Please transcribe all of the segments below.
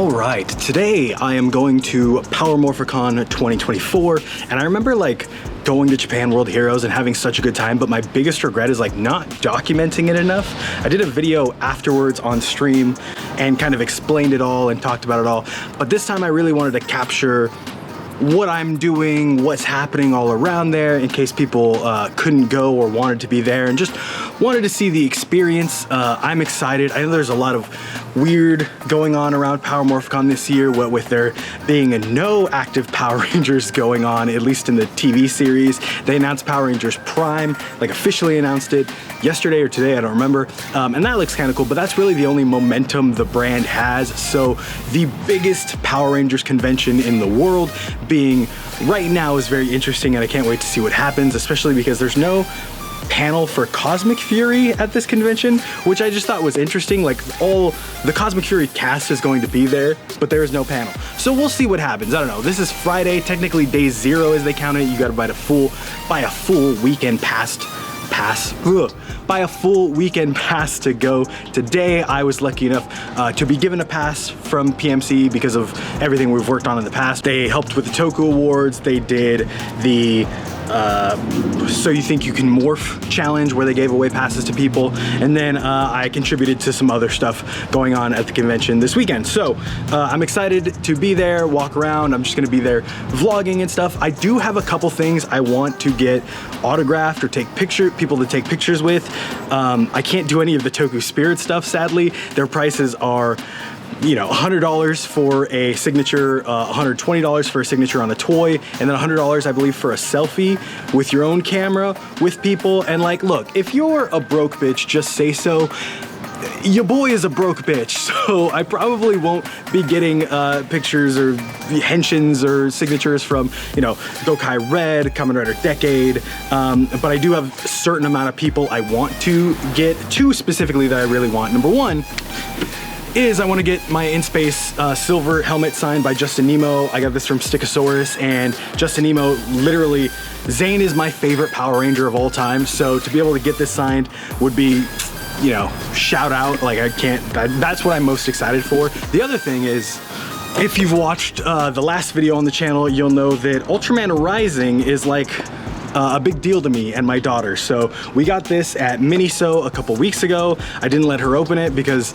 Alright, today I am going to Power Morphicon 2024, and I remember like going to Japan World Heroes and having such a good time, but my biggest regret is like not documenting it enough. I did a video afterwards on stream and kind of explained it all and talked about it all, but this time I really wanted to capture what I'm doing, what's happening all around there in case people couldn't go or wanted to be there and just wanted to see the experience. I'm excited. I know there's a lot of weird going on around Power Morphicon this year, what with there being no active Power Rangers going on, at least in the TV series. They announced Power Rangers Prime, like officially announced it yesterday or today, I don't remember. And that looks kind of cool, but that's really the only momentum the brand has. So the biggest Power Rangers convention in the world being right now is very interesting, and I can't wait to see what happens, especially because there's no panel for Cosmic Fury at this convention, which I just thought was interesting. Like all the Cosmic Fury cast is going to be there, but there is no panel. So we'll see what happens. I don't know. This is Friday, technically day 0 as they count it. You got to buy a full weekend pass. Buy a full weekend pass to go. Today I was lucky enough to be given a pass from PMC because of everything we've worked on in the past. They helped with the Toku Awards. They did the So You Think You Can Morph challenge where they gave away passes to people, and then I contributed to some other stuff going on at the convention this weekend. So I'm excited to be there, walk around. I'm just gonna be there vlogging and stuff. I do have a couple things I want to get autographed or people to take pictures with. I can't do any of the Toku Spirit stuff, sadly. Their prices are, you know, $100 for a signature, $120 for a signature on a toy, and then $100 I believe for a selfie with your own camera with people. And like, look, if you're a broke bitch, just say so. Your boy is a broke bitch, so I probably won't be getting pictures or henshins or signatures from, you know, Gokai Red, Kamen Rider Decade, but I do have a certain amount of people I want to get, two specifically that I really want. Number one is I want to get my In-Space silver helmet signed by Justin Nemo. I got this from Stickosaurus, and Justin Nemo, literally, Zane is my favorite Power Ranger of all time, so to be able to get this signed would be, you know, shout out. Like, that's what I'm most excited for. The other thing is, if you've watched the last video on the channel, you'll know that Ultraman Rising is like a big deal to me and my daughter. So we got this at Miniso a couple weeks ago. I didn't let her open it because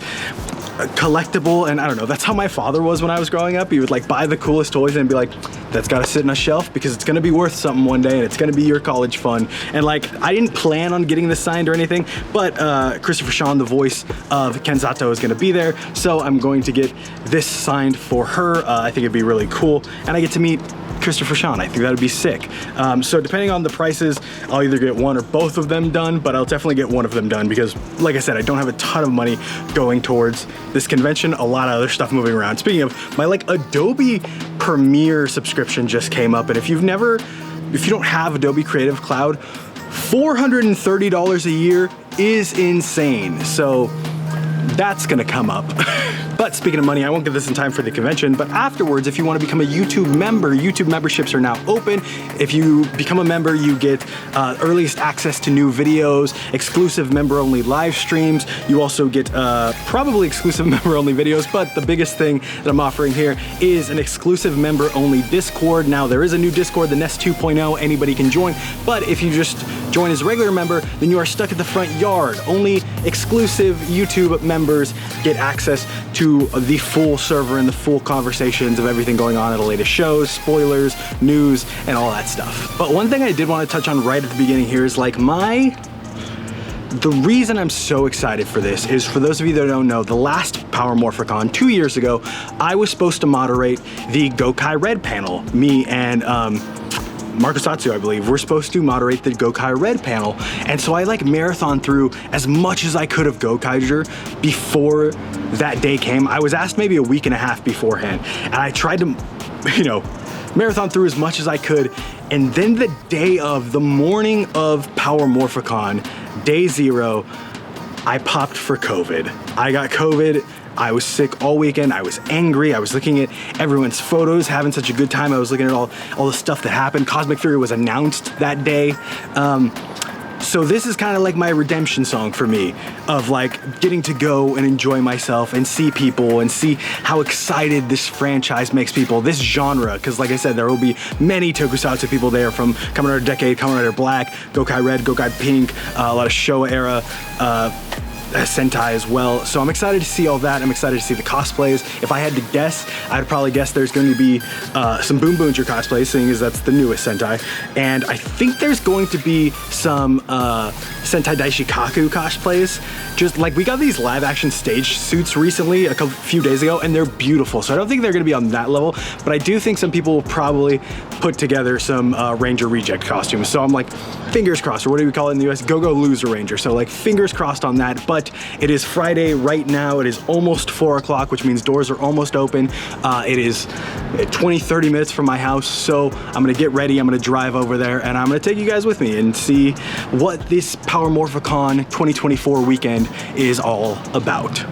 collectible, and I don't know, that's how my father was when I was growing up. He would like buy the coolest toys and be like, that's gotta sit on a shelf because it's gonna be worth something one day and it's gonna be your college fund. And like, I didn't plan on getting this signed or anything, but Christopher Sean, the voice of Kenzato, is gonna be there, so I'm going to get this signed for her. I think it'd be really cool, and I get to meet Christopher Sean. I think that'd be sick. So depending on the prices, I'll either get one or both of them done, but I'll definitely get one of them done because, like I said, I don't have a ton of money going towards this convention. A lot of other stuff moving around. Speaking of, my like Adobe Premiere subscription just came up, and if you don't have Adobe Creative Cloud, $430 a year is insane. So that's gonna come up. But speaking of money, I won't get this in time for the convention, but afterwards, if you want to become a YouTube member, YouTube memberships are now open. If you become a member, you get earliest access to new videos, exclusive member-only live streams. You also get probably exclusive member-only videos, but the biggest thing that I'm offering here is an exclusive member-only Discord. Now, there is a new Discord, the Nest 2.0, anybody can join, but if you just join as a regular member, then you are stuck at the front yard. Only exclusive YouTube members get access to the full server and the full conversations of everything going on at the latest shows, spoilers, news, and all that stuff. But one thing I did want to touch on right at the beginning here is like the reason I'm so excited for this is, for those of you that don't know, the last Power Morphicon 2 years ago, I was supposed to moderate the Gokai Red panel. Me and Marco Satsu, I believe, we're supposed to moderate the Gokai Red panel. And so I like marathon through as much as I could of Gokaiger before that day came. I was asked maybe a week and a half beforehand, and I tried to, you know, marathon through as much as I could. And then the morning of Power Morphicon, day 0, I popped for COVID. I got COVID. I was sick all weekend. I was angry. I was looking at everyone's photos, having such a good time. I was looking at all the stuff that happened. Cosmic Fury was announced that day. So this is kind of like my redemption song for me, of like getting to go and enjoy myself and see people and see how excited this franchise makes people, this genre, because like I said, there will be many tokusatsu people there from Kamen Rider Decade, Kamen Rider Black, Gokai Red, Gokai Pink, a lot of Showa era Sentai as well. So I'm excited to see all that. I'm excited to see the cosplays. If I had to guess, I'd probably guess there's going to be some Boom Boonja cosplays, seeing as that's the newest Sentai. And I think there's going to be some Sentai Daishikaku cosplays. Just like we got these live action stage suits recently, a few days ago, and they're beautiful. So I don't think they're going to be on that level, but I do think some people will probably put together some Ranger Reject costumes. So I'm like, fingers crossed, or what do we call it in the US? Go-Go Loser Ranger. So like fingers crossed on that. But it is Friday right now. It is almost 4 o'clock, which means doors are almost open. It is 20-30 minutes from my house, so I'm gonna get ready. I'm gonna drive over there, and I'm gonna take you guys with me and see what this Power Morphicon 2024 weekend is all about.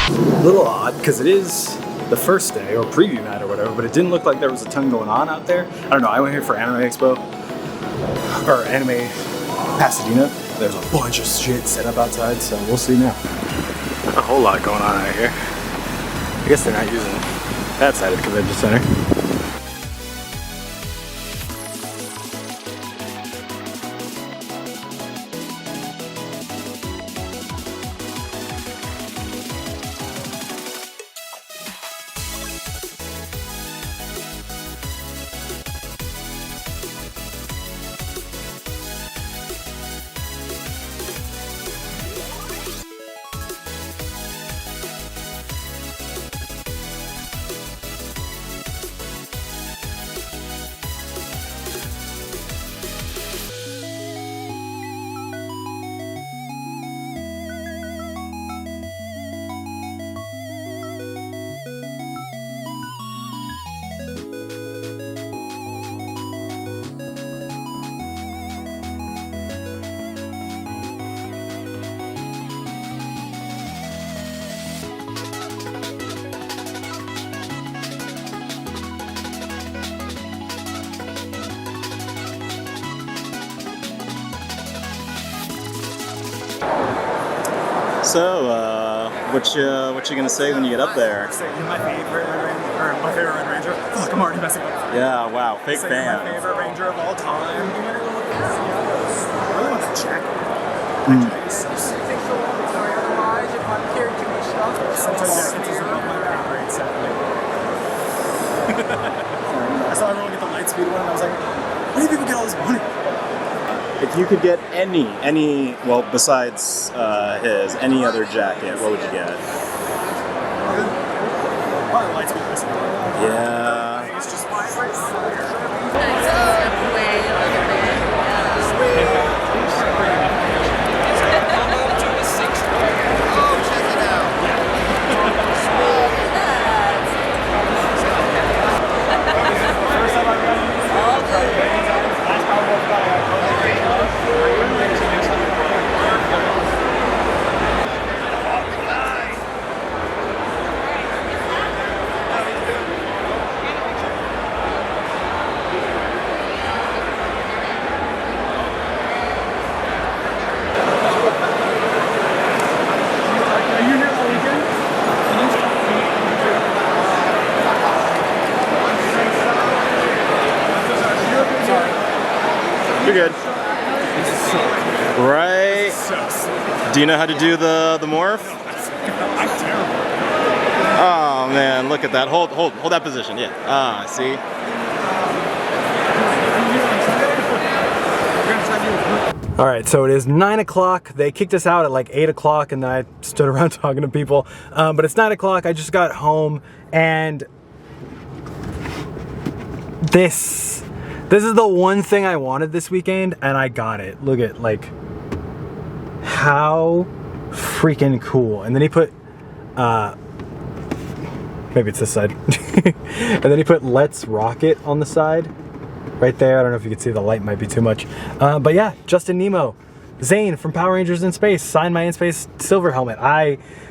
A little odd because it is the first day or preview night or whatever, but it didn't look like there was a ton going on out there. I don't know, I went here for Anime Expo or Anime Pasadena. There's a bunch of shit set up outside, so we'll see now. Not a whole lot going on out here. I guess they're not using that side of the convention center. So, what you gonna say when you get up there? You're my favorite Red Ranger. Fuck, I'm already messing up. Yeah, wow, fake fan. My favorite Ranger of all time. I really want to check. Sometimes it's just above my pay grade, sadly. I saw everyone get the Lightspeed one, and I was like, where do people get all this money? If you could get any, well, besides any other jacket, what would you get? Probably Lightspeed missing. Yeah. It's just You're good. Right. Do you know how to do the morph? I'm terrible. Oh man, look at that. Hold that position. Yeah. Ah, see. All right, so it is 9 o'clock. They kicked us out at like 8 o'clock, and then I stood around talking to people. But it's 9 o'clock. I just got home, and this is the one thing I wanted this weekend, and I got it. Look at like how freaking cool. And then he put maybe it's this side. And then he put Let's Rock It on the side right there. I don't know if you can see, the light might be too much. But yeah, Justin Nemo Zane from Power Rangers in Space signed my In Space Silver helmet.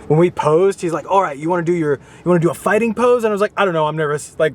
When we posed, he's like, all right, you want to do a fighting pose? And I was like, I don't know, I'm nervous. Like,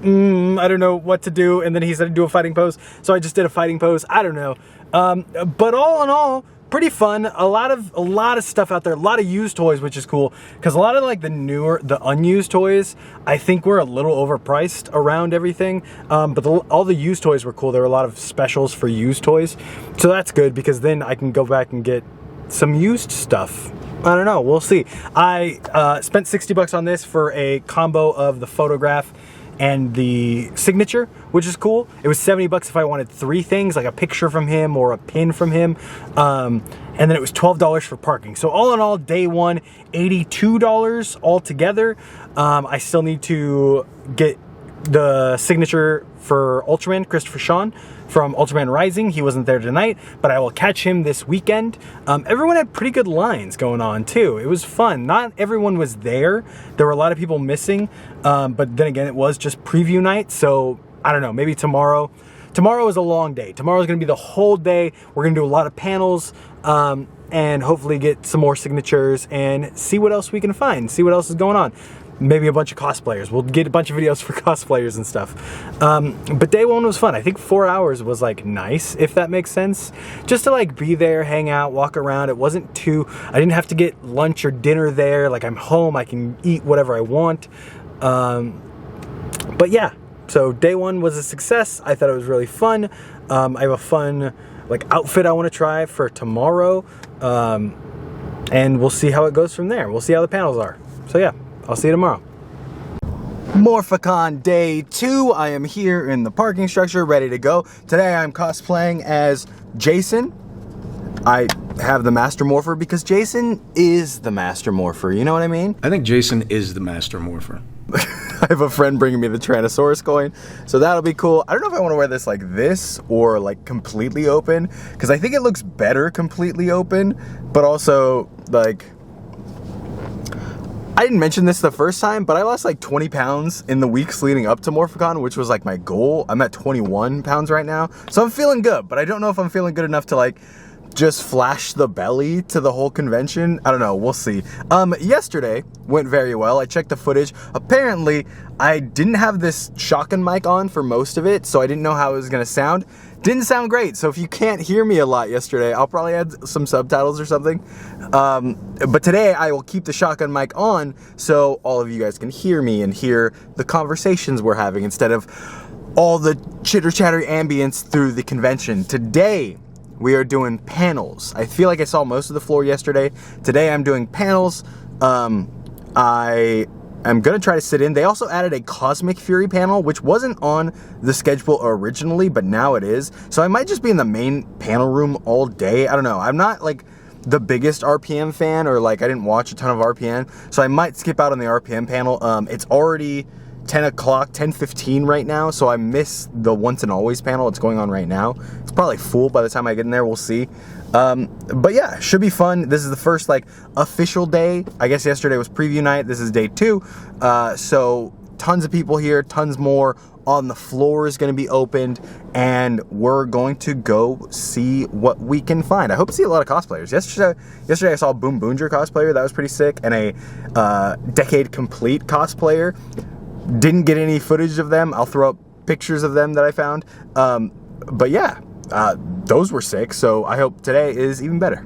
I don't know what to do. And then he said to do a fighting pose. So I just did a fighting pose. I don't know. But all in all, pretty fun. A lot of stuff out there, a lot of used toys, which is cool. Because a lot of like the unused toys, I think were a little overpriced around everything. But all the used toys were cool. There were a lot of specials for used toys. So that's good because then I can go back and get some used stuff. I don't know, we'll see. I spent $60 on this for a combo of the photograph and the signature, which is cool. It was $70 if I wanted 3 things, like a picture from him or a pin from him. And then it was $12 for parking. So all in all, day one, $82 altogether. I still need to get the signature for Ultraman, Christopher Sean from Ultraman Rising. He wasn't there tonight, but I will catch him this weekend. Everyone had pretty good lines going on too. It was fun. Not everyone was there. There were a lot of people missing, but then again, it was just preview night. So I don't know, maybe tomorrow. Tomorrow is a long day. Tomorrow is going to be the whole day. We're going to do a lot of panels and hopefully get some more signatures and see what else we can find, see what else is going on. Maybe a bunch of cosplayers. We'll get a bunch of videos for cosplayers and stuff. But day one was fun. I think 4 hours was like nice, if that makes sense. Just to like be there, hang out, walk around. It wasn't I didn't have to get lunch or dinner there. Like I'm home, I can eat whatever I want. But yeah, so day one was a success. I thought it was really fun. I have a fun like outfit I want to try for tomorrow. And we'll see how it goes from there. We'll see how the panels are. So yeah. I'll see you tomorrow. Morphicon day 2. I am here in the parking structure, ready to go. Today I'm cosplaying as Jason. I have the Master Morpher because Jason is the Master Morpher. You know what I mean? I think Jason is the Master Morpher. I have a friend bringing me the Tyrannosaurus coin, so that'll be cool. I don't know if I want to wear this like this or like completely open, because I think it looks better completely open, but also like... I didn't mention this the first time, but I lost like 20 pounds in the weeks leading up to Morphicon, which was like my goal. I'm at 21 pounds right now, so I'm feeling good, but I don't know if I'm feeling good enough to like just flash the belly to the whole convention. I don't know, we'll see. Yesterday went very well. I checked the footage. Apparently, I didn't have this shotgun mic on for most of it, so I didn't know how it was gonna sound. Didn't sound great, so if you can't hear me a lot yesterday, I'll probably add some subtitles or something. But today I will keep the shotgun mic on so all of you guys can hear me and hear the conversations we're having instead of all the chitter-chatter ambience through the convention. Today, we are doing panels. I feel like I saw most of the floor yesterday. Today I'm doing panels. I'm gonna try to sit in. They also added a Cosmic Fury panel, which wasn't on the schedule originally, but now it is. So I might just be in the main panel room all day. I don't know. I'm not like the biggest RPM fan, or like I didn't watch a ton of RPM, so I might skip out on the RPM panel. It's already 10 o'clock, 10:15 right now, so I missed the Once and Always panel. It's going on right now. It's probably full by the time I get in there. We'll see. But yeah, should be fun. This is the first like official day. I guess yesterday was preview night. This is day 2. So tons of people here, tons more. On the floor is going to be opened, and we're going to go see what we can find. I hope to see a lot of cosplayers. Yesterday I saw a Boom Boonger cosplayer. That was pretty sick. And a Decade Complete cosplayer. Didn't get any footage of them. I'll throw up pictures of them that I found. But yeah, those were sick. So I hope today is even better.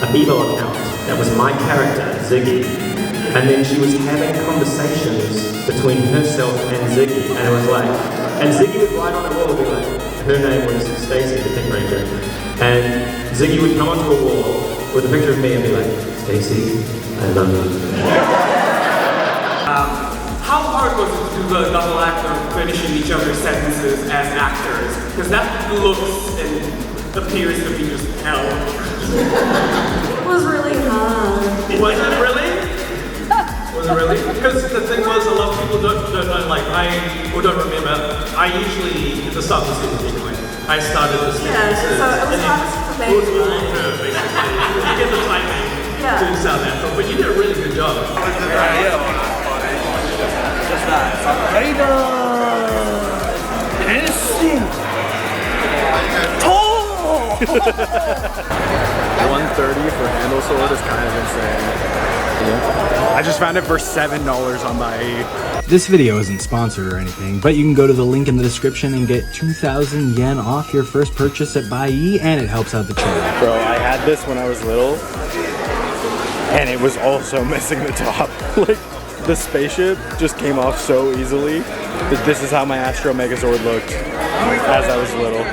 a Bebo account that was my character, Ziggy. And then she was having conversations between herself and Ziggy, and it was like, and Ziggy would write on the wall, be like, her name was Stacy, the Pink Ranger, and Ziggy would come onto a wall with a picture of me and be like, Stacy, I love you. How hard was it to do the double act of finishing each other's sentences as actors? Because that looks and appears to be just hell. It was really hard. Was it really? Was it really? Because the thing was, a lot of people don't like, don't remember, I usually, at the start of the season anyway, I started the season. Yeah, so it was hard for me. It was all on her, basically. You get the timing to sound natural, but you did a really good job. $130 for handle sword is kind of insane. I just found it for $7 on Buyee. This video isn't sponsored or anything, but you can go to the link in the description and get 2,000 yen off your first purchase at Buyee, and it helps out the channel. Bro, I had this when I was little, and it was also missing the top. Like, the spaceship just came off so easily that this is how my Astro Megazord looked as I was little.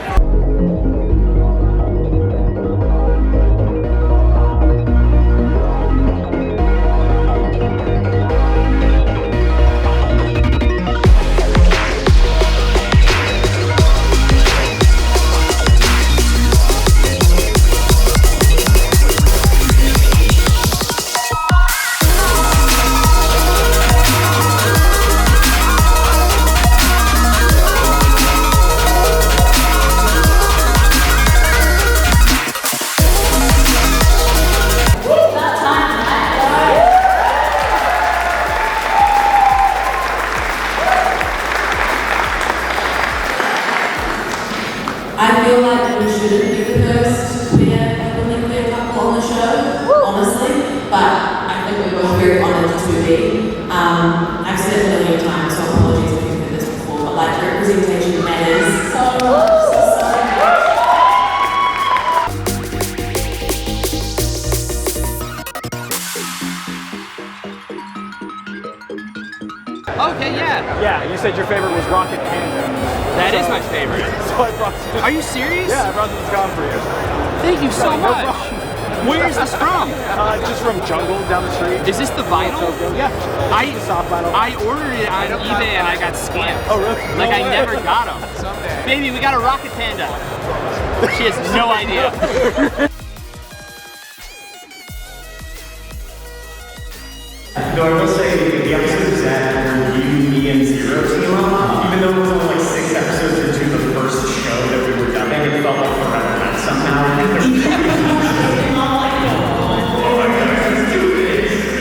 I feel like we shouldn't be the first publicly clear couple on the show, honestly, but I think we were very honoured to be. I've said it a million times, so apologies if you've heard this before, but like representation matters so much. Okay, yeah. Yeah, you said your favorite was Rocket Panda. That is my favorite. So I brought this. Are you serious? Yeah, I brought this gone for you. Thank you so No much. problem. Where is this from? Just from Jungle down the street. Is this the vinyl? Yeah. Soft vinyl. I ordered it on eBay and I got scammed. Oh, really? Like I never got them. Baby, we got a Rocket Panda. She has no idea. No, I will say the episode is that where you, me, and Zero team up. Even though it was only like 6 episodes into the first show that we were dubbing, it felt like forever. And somehow,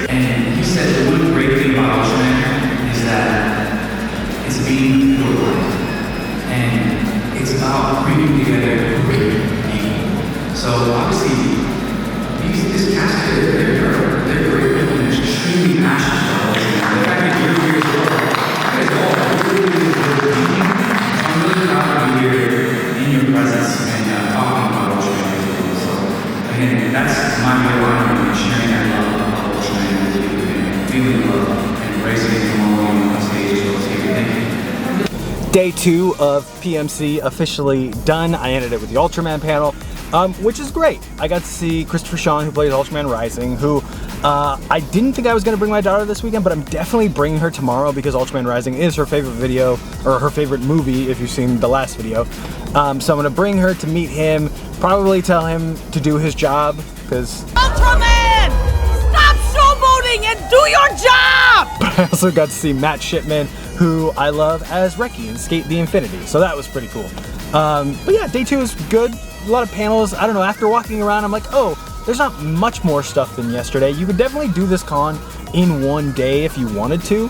and he said the one great thing about Ultraman is that it's being real life, and it's about bringing together great people. So obviously, this cast they're great people and extremely passionate about it. The fact that you're here as well, it's all really, really good people. I'm really proud to be here in your presence and talking about Ultraman with you. So again, that's my way of honoring and sharing that love of Ultraman with you and feeling love and embracing it from all of you on stage as well as here. Thank you. Day 2 of PMC officially done. I ended it with the Ultraman panel, which is great. I got to see Christopher Sean, who plays Ultraman Rising, who I didn't think I was going to bring my daughter this weekend, but I'm definitely bringing her tomorrow because Ultraman Rising is her favorite video, or her favorite movie if you've seen the last video. So I'm going to bring her to meet him, probably tell him to do his job, because Ultraman! Stop showboating and do your job! But I also got to see Matt Shipman, who I love as Reki in Skate the Infinity, so that was pretty cool. But yeah, day 2 is good. A lot of panels. I don't know, after walking around, I'm like, oh, there's not much more stuff than yesterday. You could definitely do this con in one day if you wanted to,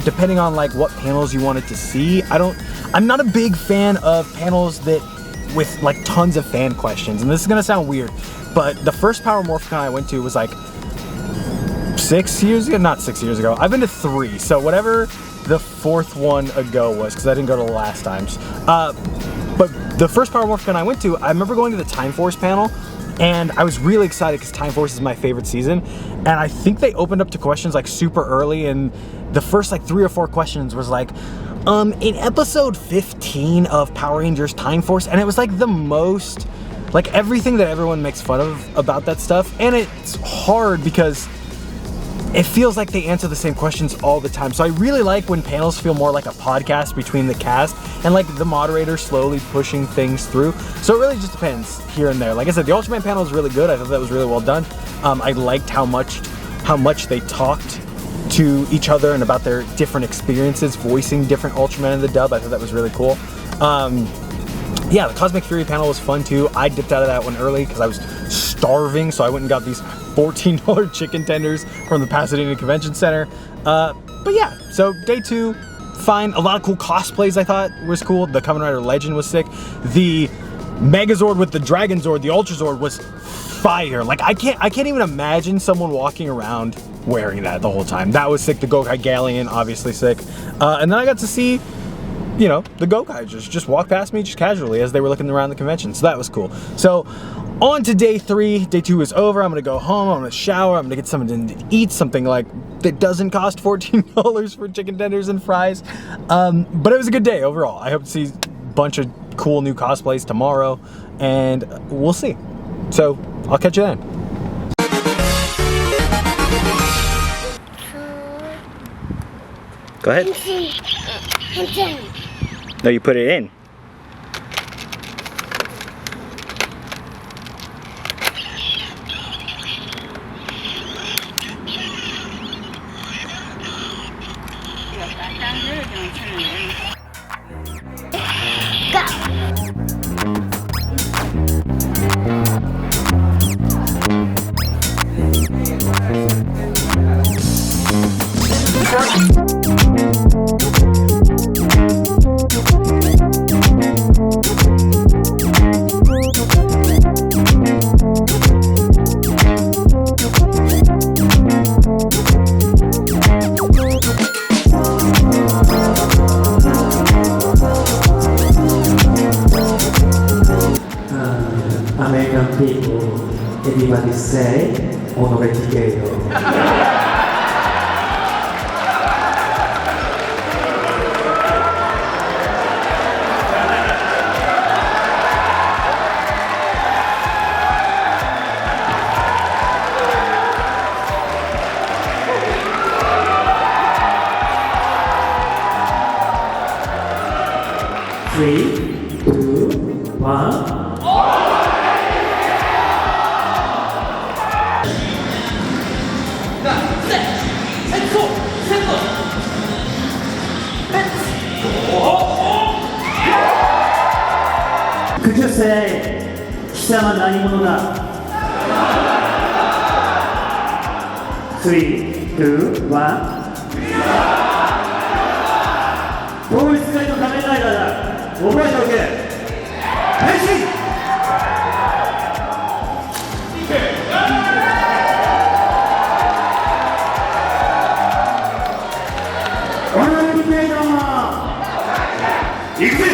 depending on like what panels you wanted to see. I'm not a big fan of panels that with like tons of fan questions, and this is gonna sound weird, but the first Power Morphicon I went to was like 6 years ago, not 6 years ago. I've been to 3, so whatever the 4th one ago was, because I didn't go to the last times. But the first Power Morphicon I went to, I remember going to the Time Force panel, And I was really excited because Time Force is my favorite season. And I think they opened up to questions like super early, and the first like 3 or 4 questions was like, in episode 15 of Power Rangers Time Force, and it was like the most, like everything that everyone makes fun of about that stuff. And it's hard because it feels like they answer the same questions all the time. So I really like when panels feel more like a podcast between the cast and like the moderator slowly pushing things through. So it really just depends here and there. Like I said, the Ultraman panel was really good. I thought that was really well done. I liked how much they talked to each other and about their different experiences voicing different Ultraman in the dub. I thought that was really cool. Yeah, the Cosmic Fury panel was fun too. I dipped out of that one early because I was starving, so I went and got these $14 chicken tenders from the Pasadena Convention Center. But yeah, so day 2, fine. A lot of cool cosplays I thought was cool. The Kamen Rider Legend was sick. The Megazord with the Dragon Zord, the Ultra Zord, was fire. Like I can't even imagine someone walking around wearing that the whole time. That was sick. The Gokai Galleon, obviously sick. And then I got to see, you know, the Gokai just walk past me just casually as they were looking around the convention. So that was cool. So on to day 3. Day 2 is over. I'm gonna go home. I'm gonna shower. I'm gonna get something to eat, something like that doesn't cost $14 for chicken tenders and fries. But it was a good day overall. I hope to see a bunch of cool new cosplays tomorrow, and we'll see. So I'll catch you then. Go ahead. No, you put it in. American people, everybody say, onoretikeyo. Three, 2, 1. Could you say, 貴様何者だ ?3, 2, 1. 統一会の仮面ライダーだ。覚えておけ。変身。オナラリプレイだ。行くぜ。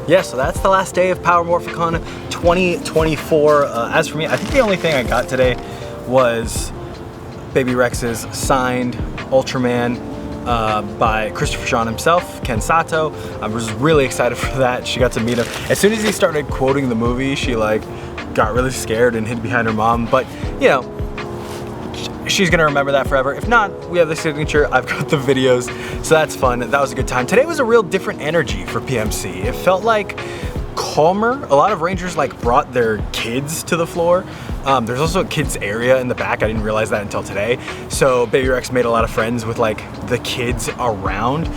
Yeah, so that's the last day of Power Morphicon 2024. As for me, I think the only thing I got today was Baby Rex's signed Ultraman by Christopher Sean himself, Ken Sato. I was really excited for that. She got to meet him. As soon as he started quoting the movie, she like got really scared and hid behind her mom. But you know, she's gonna remember that forever. If not, we have the signature. I've got the videos, so that's fun. That was a good time. Today was a real different energy for PMC. It felt like calmer. A lot of Rangers like brought their kids to the floor. There's also a kids area in the back. I didn't realize that until today. So Baby Rex made a lot of friends with like the kids around.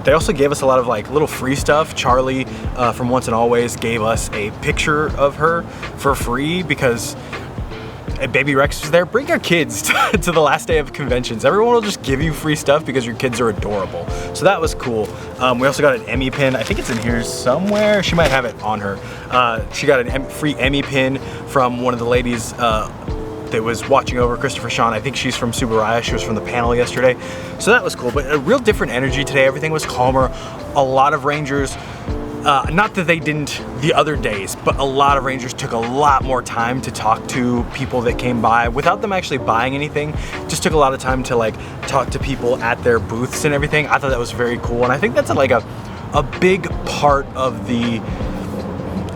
They also gave us a lot of like little free stuff. Charlie from Once and Always gave us a picture of her for free because Baby Rex was there. Bring your kids to the last day of conventions. Everyone will just give you free stuff because your kids are adorable. So that was cool. We also got an Emmy pin. I think it's in here somewhere. She might have it on her. She got a free Emmy pin from one of the ladies that was watching over Christopher Sean. I think she's from Subaraya. She was from the panel yesterday. So that was cool, but a real different energy today. Everything was calmer. A lot of Rangers, not that they didn't the other days, but a lot of Rangers took a lot more time to talk to people that came by without them actually buying anything. Just took a lot of time to like talk to people at their booths and everything. I thought that was very cool, and I think that's like a big part of the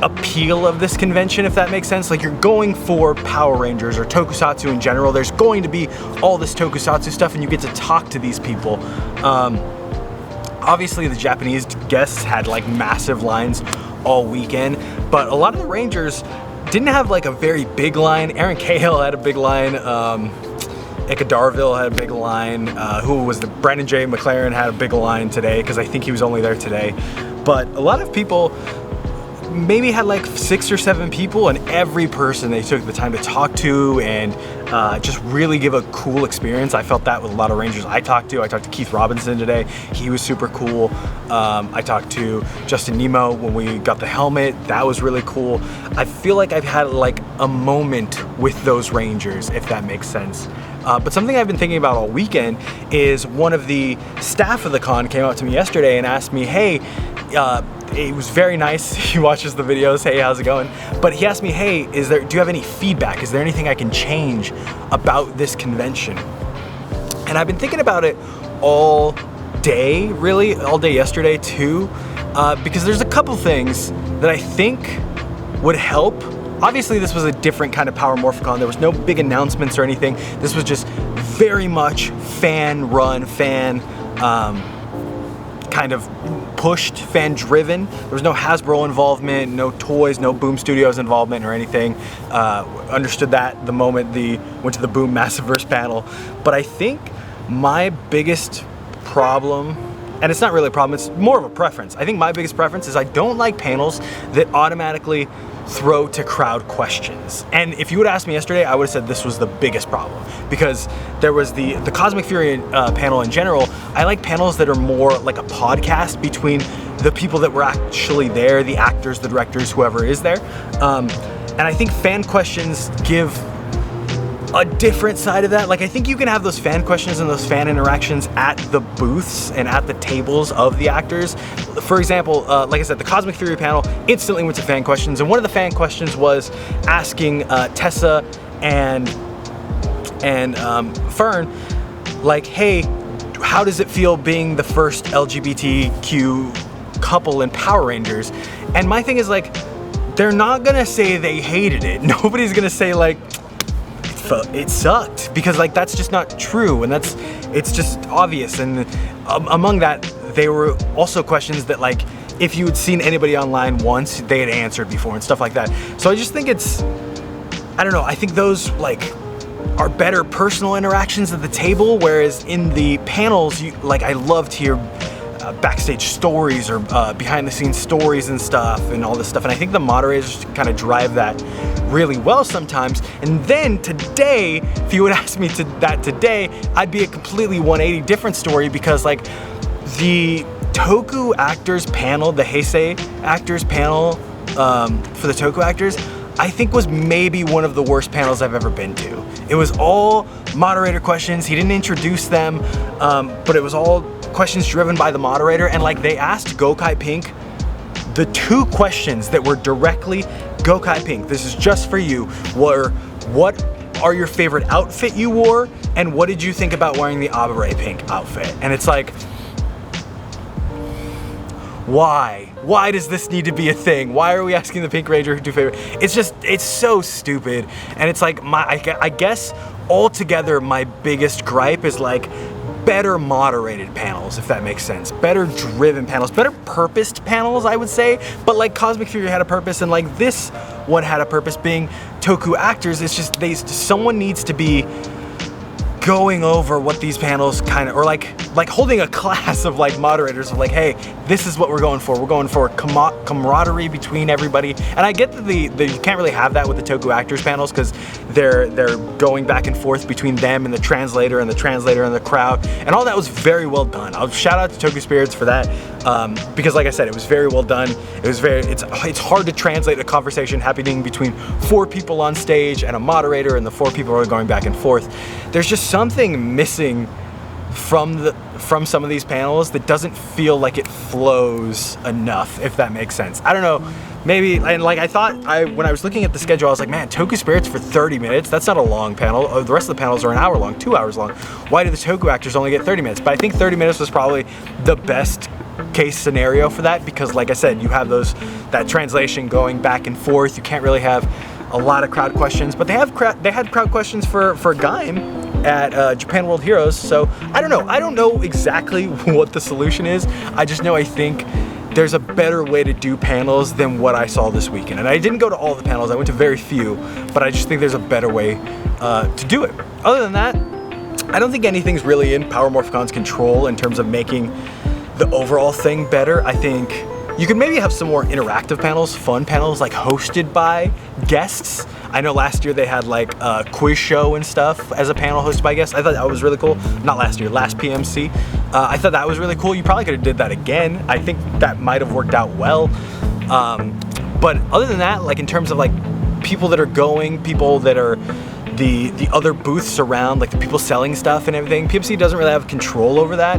appeal of this convention, if that makes sense. Like, you're going for Power Rangers or Tokusatsu in general. There's going to be all this Tokusatsu stuff, and you get to talk to these people. Obviously the Japanese guests had like massive lines all weekend, but a lot of the Rangers didn't have like a very big line. Aaron Cahill had a big line. Ika Darville had a big line. Who was the Brandon J. McLaren had a big line today because I think he was only there today. But a lot of people maybe had like 6 or 7 people, and every person they took the time to talk to and just really give a cool experience. I felt that with a lot of Rangers I talked to. I talked to Keith Robinson today. He was super cool. I talked to Justin Nemo when we got the helmet. That was really cool. I feel like I've had like a moment with those Rangers, if that makes sense. But something I've been thinking about all weekend is one of the staff of the con came out to me yesterday and asked me, hey, it was very nice. He watches the videos. Hey, how's it going? But he asked me, hey, do you have any feedback? Is there anything I can change about this convention? And I've been thinking about it all day, really, all day yesterday too, because there's a couple things that I think would help. Obviously, this was a different kind of Power Morphicon. There was no big announcements or anything. This was just very much fan-run, kind of pushed, fan-driven. There was no Hasbro involvement, no toys, no Boom Studios involvement or anything. Understood that the moment went to the Boom Massiverse panel. But I think my biggest problem, and it's not really a problem, it's more of a preference. I think my biggest preference is I don't like panels that automatically throw to crowd questions. And if you would ask me yesterday, I would have said this was the biggest problem, because there was the Cosmic Fury panel in general. I like panels that are more like a podcast between the people that were actually there, the actors, the directors, whoever is there. And I think fan questions give a different side of that. Like, I think you can have those fan questions and those fan interactions at the booths and at the tables of the actors. For example, like I said, the Cosmic Fury panel instantly went to fan questions, and one of the fan questions was asking Tessa and Fern, like, hey, how does it feel being the first LGBTQ couple in Power Rangers? And my thing is, like, they're not gonna say they hated it. Nobody's gonna say like, it sucked, because like that's just not true, and it's just obvious. And among that, they were also questions that, like, if you had seen anybody online once, they had answered before and stuff like that. So I just think it's, I don't know, I think those like are better personal interactions at the table, whereas in the panels, I love to hear backstage stories or behind the scenes stories and stuff and all this stuff. And I think the moderators kind of drive that really well sometimes. And then today, if you would ask me that today, I'd be a completely 180 different story, because like the Toku actors panel, the Heisei actors panel for the Toku actors, I think was maybe one of the worst panels I've ever been to. It was all moderator questions. He didn't introduce them, but it was all questions driven by the moderator. And like, they asked Gokai Pink the 2 questions that were directly Gokai Pink, this is just for you, were what are your favorite outfit you wore, and what did you think about wearing the Abare Pink outfit? And it's like, why? Why does this need to be a thing? Why are we asking the Pink Ranger who do favorite? It's just, it's so stupid. And it's like, I guess altogether my biggest gripe is like better moderated panels, if that makes sense. Better driven panels, better purposed panels, I would say. But like Cosmic Fury had a purpose, and like this one had a purpose, being Toku actors. It's just someone needs to be going over what these panels kind of, or like like holding a class of like moderators of like, hey, this is what we're going for. We're going for camaraderie between everybody. And I get that you can't really have that with the Toku actors panels because they're going back and forth between them and the translator and the crowd, and all that was very well done. I'll shout out to Toku Spirits for that because, like I said, it was very well done. It's hard to translate a conversation happening between 4 people on stage and a moderator, and the 4 people are going back and forth. There's just something missing from some of these panels that doesn't feel like it flows enough, if that makes sense. I don't know, maybe, and like I thought, when I was looking at the schedule, I was like, man, Toku Spirits for 30 minutes, that's not a long panel. The rest of the panels are an hour long, 2 hours long. Why do the Toku actors only get 30 minutes? But I think 30 minutes was probably the best case scenario for that, because like I said, you have that translation going back and forth. You can't really have a lot of crowd questions, but they had crowd questions for Gaim at Japan World Heroes. So I don't know exactly what the solution is. I just know I think there's a better way to do panels than what I saw this weekend. And I didn't go to all the panels, I went to very few, but I just think there's a better way to do it. Other than that, I don't think anything's really in Power Morphicon's control in terms of making the overall thing better. I think you could maybe have some more interactive panels, fun panels, like hosted by guests. I know last year they had like a quiz show and stuff as a panel hosted by guests. I thought that was really cool. Not last year, last PMC. I thought that was really cool. You probably could have did that again. I think that might have worked out well. But other than that, like in terms of like people that are going, people that are the other booths around, like the people selling stuff and everything, PMC doesn't really have control over that.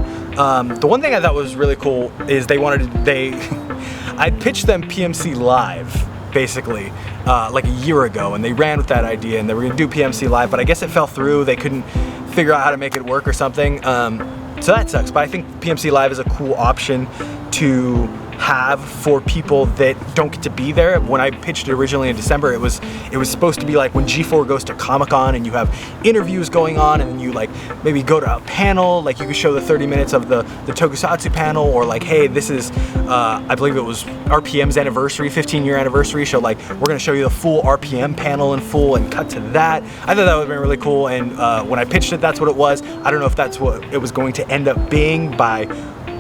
The one thing I thought was really cool is I pitched them PMC Live, basically, like a year ago, and they ran with that idea and they were gonna do PMC Live, but I guess it fell through. They couldn't figure out how to make it work or something. So that sucks, but I think PMC Live is a cool option to have for people that don't get to be there. When I pitched it originally in December, it was supposed to be like when G4 goes to Comic-Con and you have interviews going on, and then you like maybe go to a panel, like you could show the 30 minutes of the Tokusatsu panel, or like, hey, this is I believe it was RPM's anniversary, 15-year anniversary, so like we're gonna show you the full RPM panel in full and cut to that. I thought that would have been really cool, and when I pitched it, that's what it was. I don't know if that's what it was going to end up being by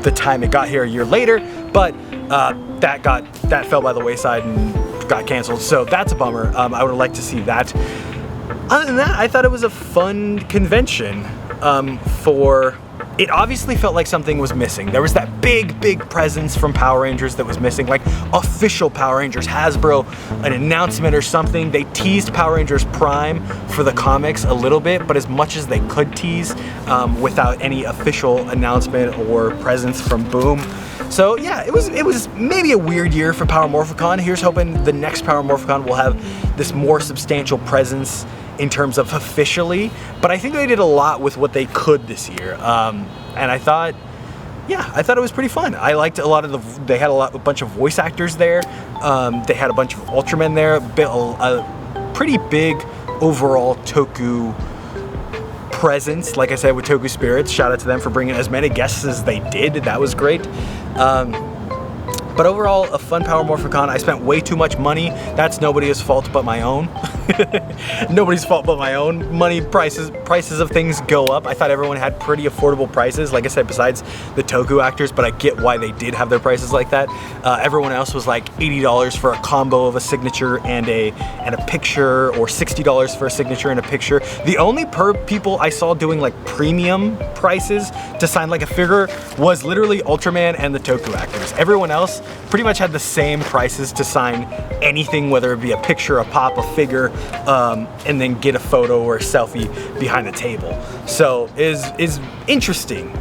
the time it got here a year later, but that fell by the wayside and got canceled, so that's a bummer. I would have liked to see that. Other than that, I thought it was a fun convention. It obviously felt like something was missing. There was that big presence from Power Rangers that was missing, like official Power Rangers, Hasbro, an announcement or something. They teased Power Rangers Prime for the comics a little bit, but as much as they could tease without any official announcement or presence from Boom. So yeah, it was maybe a weird year for Power Morphicon. Here's hoping the next Power Morphicon will have this more substantial presence in terms of officially, but I think they did a lot with what they could this year. And I thought it was pretty fun. I liked a lot of they had a bunch of voice actors there. They had a bunch of Ultramen there, a pretty big overall Toku presence. Like I said, with Toku Spirits, shout out to them for bringing as many guests as they did. That was great. But overall, a fun Power Morphicon. I spent way too much money. That's nobody's fault but my own. Nobody's fault but my own. Money prices of things go up. I thought everyone had pretty affordable prices, like I said, besides the Toku actors, but I get why they did have their prices like that. Everyone else was like $80 for a combo of a signature and a picture, or $60 for a signature and a picture. The only people I saw doing like premium prices to sign like a figure was literally Ultraman and the Toku actors. Everyone else pretty much had the same prices to sign anything, whether it be a picture, a pop, a figure, and then get a photo or a selfie behind the table. So is interesting.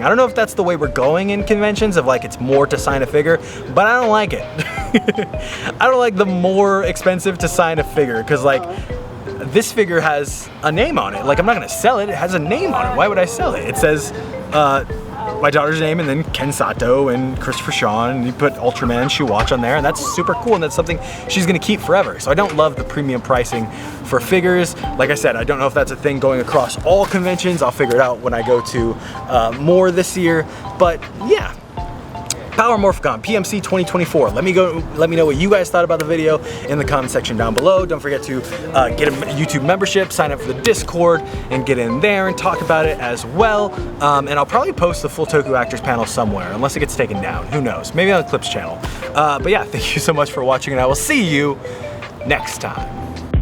I don't know if that's the way we're going in conventions, of like it's more to sign a figure, but I don't like it. I don't like the more expensive to sign a figure, because like this figure has a name on it. Like, I'm not gonna sell it, it has a name on it. Why would I sell it? It says my daughter's name and then Ken Sato and Christopher Sean, and you put Ultraman and Shuwatch on there, and that's super cool, and that's something she's gonna keep forever. So I don't love the premium pricing for figures. Like I said, I don't know if that's a thing going across all conventions. I'll figure it out when I go to more this year. But yeah, Power Morphicon PMC 2024. Let me know what you guys thought about the video in the comment section down below. Don't forget to get a YouTube membership, sign up for the Discord, and get in there and talk about it as well. And I'll probably post the full Toku Actors panel somewhere, unless it gets taken down. Who knows? Maybe on the Clips channel. But yeah, thank you so much for watching, and I will see you next time.